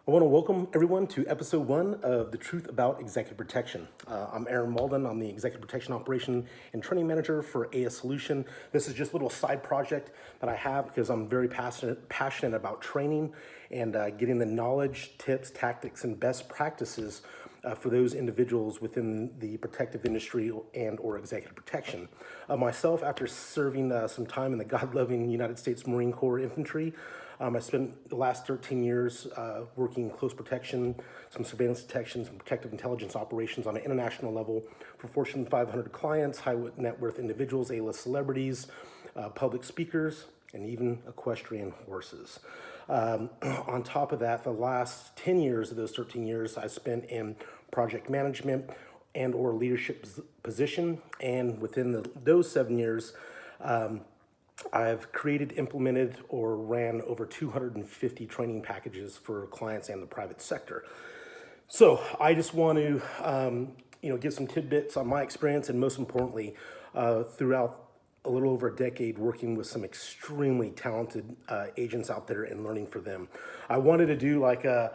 I want to welcome everyone to episode 1 of The Truth About Executive Protection. I'm Aaron Malden. I'm the Executive Protection Operation and Training Manager for AS Solution. This is just a little side project that I have because I'm very passionate about training and getting the knowledge, tips, tactics, and best practices for those individuals within the protective industry and or executive protection. Myself, after serving some time in the God-loving United States Marine Corps Infantry, I spent the last 13 years working close protection, some surveillance detection, some protective intelligence operations on an international level for Fortune 500 clients, high net worth individuals, A-list celebrities, public speakers, and even equestrian horses. On top of that, the last 10 years of those 13 years I spent in project management and or leadership position, and within those 7 years, I've created, implemented, or ran over 250 training packages for clients and the private sector. So I just want to, give some tidbits on my experience, and most importantly, throughout a little over a decade working with some extremely talented agents out there and learning for them. I wanted to do like a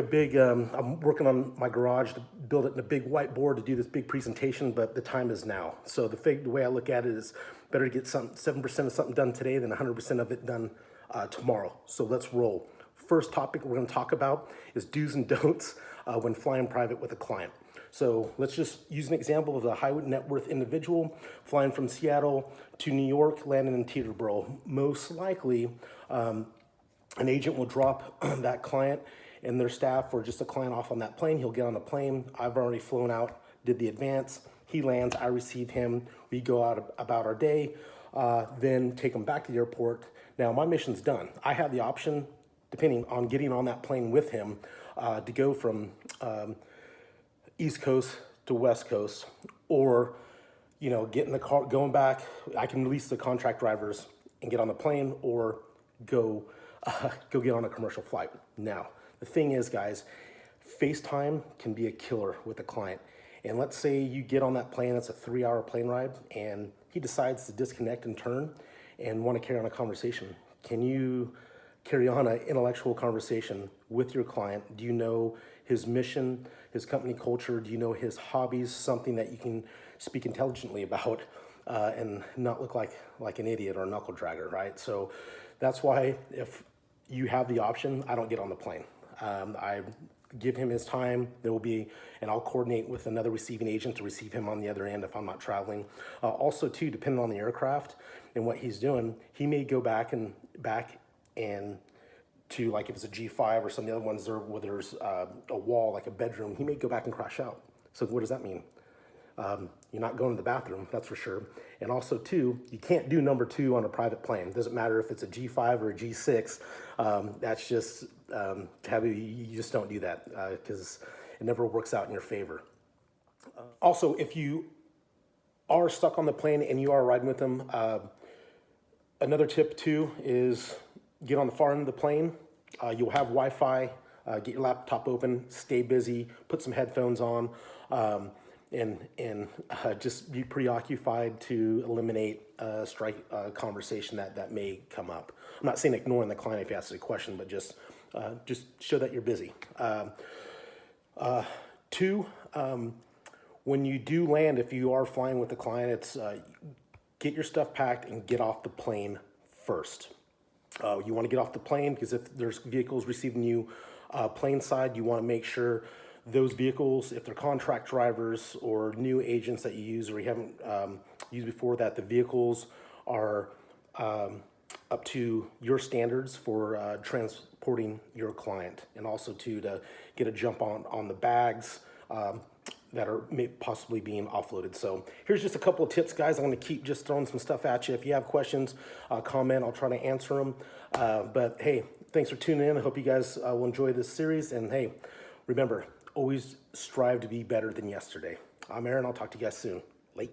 big, I'm working on my garage to build it in a big whiteboard to do this big presentation, but the time is now. So the way I look at it is better to get 7% of something done today than 100% of it done tomorrow. So let's roll. First topic we're gonna talk about is do's and don'ts when flying private with a client. So let's just use an example of a high net worth individual flying from Seattle to New York, landing in Teterboro. Most likely, an agent will drop that client and their staff or just a client off on that plane. He'll get on the plane. I've already flown out, did the advance. He lands, I receive him. We go out about our day, then take him back to the airport. Now my mission's done. I have the option, depending on getting on that plane with him, to go from East Coast to West Coast, or get in the car, going back. I can release the contract drivers and get on the plane, or go get on a commercial flight. Now, the thing is, guys, FaceTime can be a killer with a client. And let's say you get on that plane, it's a 3-hour plane ride, and he decides to disconnect and turn and want to carry on a conversation. Can you carry on an intellectual conversation with your client? Do you know his mission, his company culture? Do you know his hobbies, something that you can speak intelligently about and not look like an idiot or a knuckle dragger, right? So that's why if you have the option, I don't get on the plane. I give him his time. There will be, and I'll coordinate with another receiving agent to receive him on the other end if I'm not traveling. Also too, depending on the aircraft and what he's doing, he may go back and to, like if it's a G5 or some of the other ones there where there's a wall, like a bedroom, he may go back and crash out. So what does that mean? You're not going to the bathroom, that's for sure. And also too, you can't do number 2 on a private plane. It doesn't matter if it's a G5 or a G6. That's just taboo. You just don't do that because it never works out in your favor. Also, if you are stuck on the plane and you are riding with them, another tip too is get on the far end of the plane. You'll have Wi-Fi. Get your laptop open. Stay busy. Put some headphones on, and just be preoccupied to eliminate a strike conversation that may come up. I'm not saying ignoring the client if he asks a question, but just show that you're busy. 2, when you do land, if you are flying with the client, it's get your stuff packed and get off the plane first. You want to get off the plane because if there's vehicles receiving you plane side, you want to make sure those vehicles, if they're contract drivers or new agents that you use or you haven't used before, that the vehicles are up to your standards for transporting your client, and also to get a jump on the bags that are possibly being offloaded. So here's just a couple of tips, guys. I'm going to keep just throwing some stuff at you. If you have questions, comment. I'll try to answer them. But hey, thanks for tuning in. I hope you guys will enjoy this series. And hey, remember, always strive to be better than yesterday. I'm Aaron. I'll talk to you guys soon. Late.